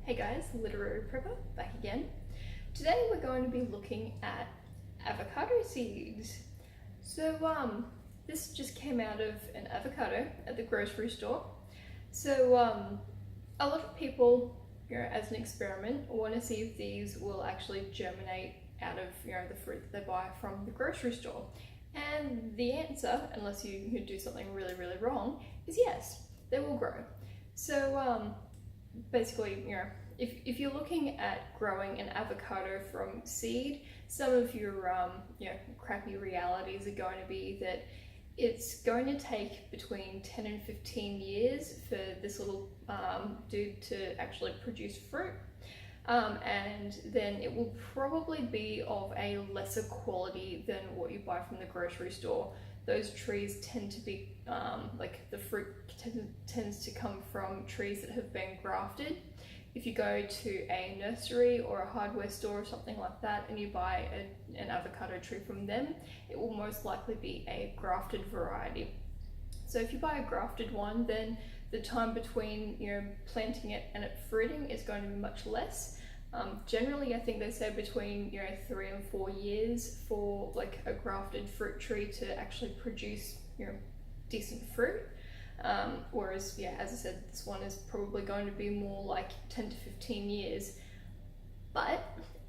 Hey guys, Literary Prepper back again. Today we're going to be looking at avocado seeds. So this just came out of an avocado at the grocery store. So a lot of people, as an experiment, want to see if these will actually germinate out of the fruit that they buy from the grocery store. And the answer, unless you do something really wrong, is yes, they will grow. So basically, if you're looking at growing an avocado from seed, some of your crappy realities are going to be that it's going to take between 10 and 15 years for this little dude to actually produce fruit. And then it will probably be of a lesser quality than what you buy from the grocery store. Those trees tend to be, the fruit tends to come from trees that have been grafted. If you go to a nursery or a hardware store or something like that and you buy an avocado tree from them, it will most likely be a grafted variety. So if you buy a grafted one, then the time between planting it and it fruiting is going to be much less. Generally, I think they say between 3 and 4 years for like a grafted fruit tree to actually produce decent fruit. Whereas, as I said, this one is probably going to be more like 10 to 15 years. But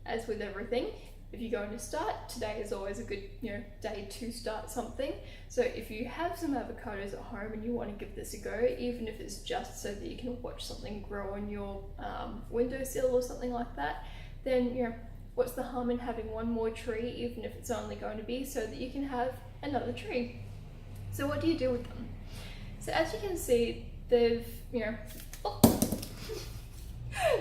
as with everything, if you're going to start, today is always a good day to start something. So if you have some avocados at home and you want to give this a go, even if it's just so that you can watch something grow on your windowsill or something like that, then what's the harm in having one more tree, even if it's only going to be so that you can have another tree. So what do you do with them? So as you can see, they've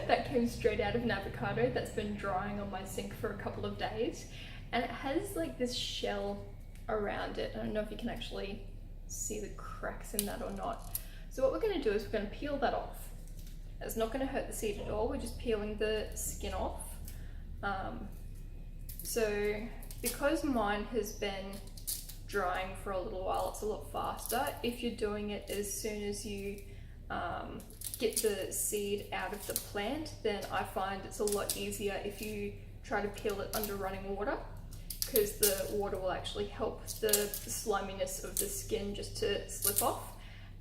that came straight out of an avocado that's been drying on my sink for a couple of days, and it has like this shell around it. I don't know if you can actually see the cracks in that or not. So what we're going to do is we're going to peel that off. It's not going to hurt the seed at all, we're just peeling the skin off. So because mine has been drying for a little while, it's a lot faster. If you're doing it as soon as you get the seed out of the plant, then I find it's a lot easier if you try to peel it under running water, because the water will actually help the sliminess of the skin just to slip off,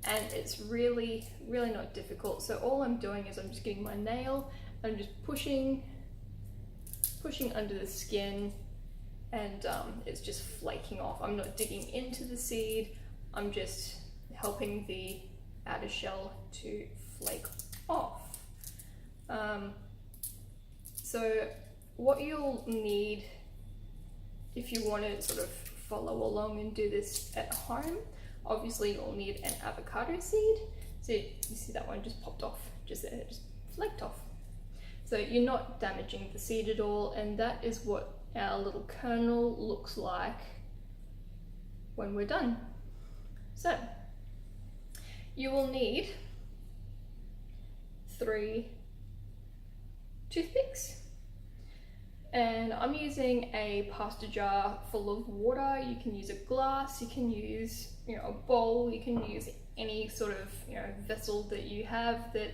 and it's really not difficult. So all I'm doing is I'm just getting my nail, I'm just pushing under the skin, and it's just flaking off. I'm not digging into the seed, I'm just helping the outer shell to flake off. So what you'll need if you want to sort of follow along and do this at home, obviously you'll need an avocado seed. So you see that one just popped off, just flaked off. So you're not damaging the seed at all, and that is what our little kernel looks like when we're done. So you will need 3 toothpicks, and I'm using a pasta jar full of water. You can use a glass, you can use a bowl, you can use any sort of vessel that you have that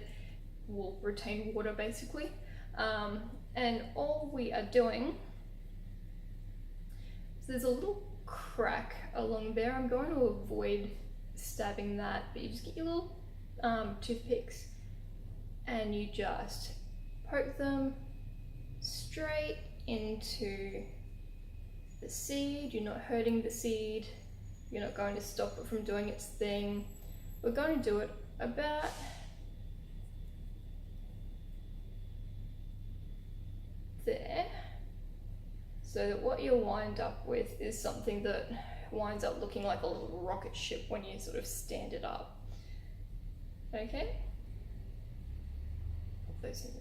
will retain water basically. And all we are doing, so there's a little crack along there, I'm going to avoid stabbing that, but you just get your little toothpicks and you just poke them straight into the seed. You're not hurting the seed, you're not going to stop it from doing its thing. We're going to do it about there, so that what you'll wind up with is something that winds up looking like a little rocket ship when you sort of stand it up. Okay? Put those in there.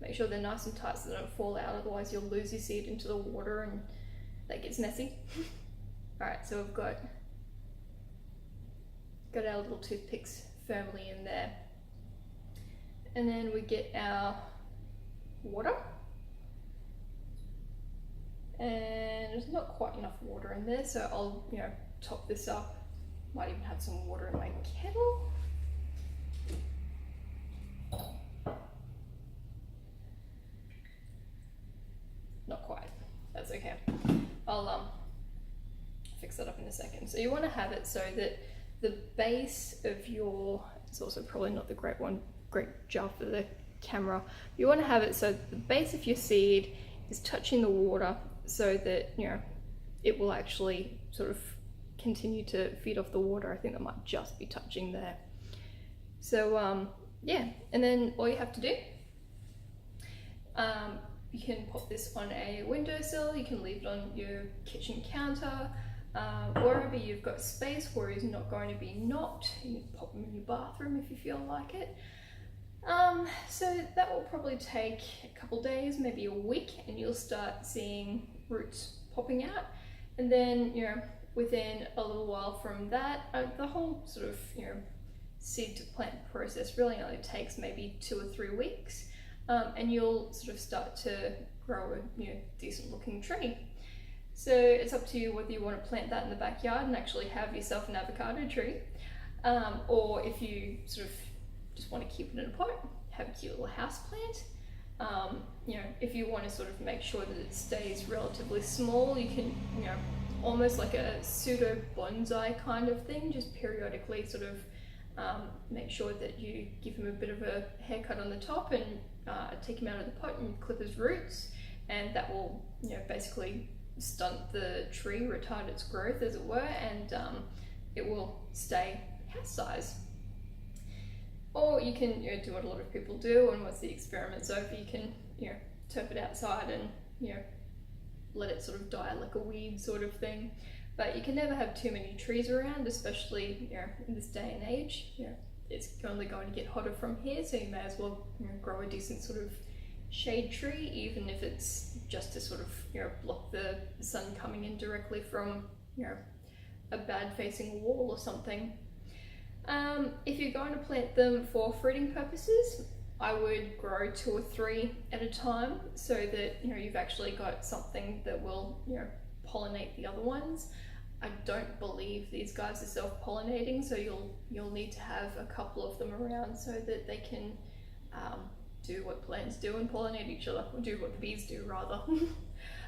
Make sure they're nice and tight so they don't fall out, otherwise you'll lose your seed into the water and that gets messy. Alright, so we've got our little toothpicks firmly in there. And then we get our water. And there's not quite enough water in there, so I'll top this up. Might even have some water in my kettle. okay. I'll fix that up in a second. So you want to have it so that the base of your, it's also probably not the great jar for the camera. You want to have it so that the base of your seed is touching the water so that, you know, it will actually sort of continue to feed off the water. I think that might just be touching there. So yeah, and then all you have to do, you can pop this on a windowsill, you can leave it on your kitchen counter, wherever you've got space where it's not going to be knocked. You can pop them in your bathroom if you feel like it. So that will probably take a couple days, maybe a week, and you'll start seeing roots popping out. And then, you know, within a little while from that, the whole sort of, you know, seed to plant process really only takes maybe 2 or 3 weeks, and you'll sort of start to grow a, you know, decent looking tree. So it's up to you whether you want to plant that in the backyard and actually have yourself an avocado tree, or if you sort of just want to keep it in a pot, have a cute little house plant. You know, if you want to sort of make sure that it stays relatively small, you can, you know, almost like a pseudo bonsai kind of thing, just periodically sort of make sure that you give him a bit of a haircut on the top and take him out of the pot and clip his roots, and that will, you know, basically stunt the tree, retard its growth as it were, and it will stay house size. Or you can, you know, do what a lot of people do, and once the experiment's over, you can, you know, turf it outside and, you know, let it sort of die like a weed sort of thing. But you can never have too many trees around, especially, you know, in this day and age. You know, it's only going to get hotter from here, so you may as well, you know, grow a decent sort of shade tree, even if it's just to sort of, you know, block the sun coming in directly from, you know, a bad facing wall or something. If you're going to plant them for fruiting purposes, I would grow 2 or 3 at a time so that, you know, you've actually got something that will, you know, pollinate the other ones. I don't believe these guys are self-pollinating, so you'll need to have a couple of them around so that they can do what plants do and pollinate each other, or do what the bees do rather.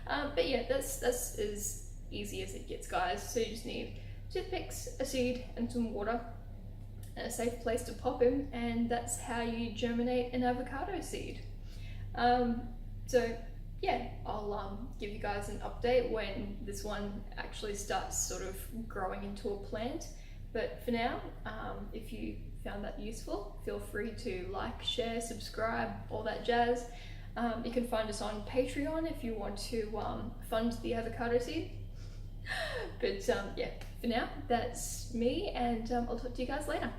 But yeah, that's as easy as it gets, guys. So you just need toothpicks, a seed, and some water, and a safe place to pop him, and that's how you germinate an avocado seed. So yeah, I'll give you guys an update when this one actually starts sort of growing into a plant. But for now, if you found that useful, feel free to like, share, subscribe, all that jazz. You can find us on Patreon if you want to fund the avocado seed. But yeah, for now, that's me, and I'll talk to you guys later.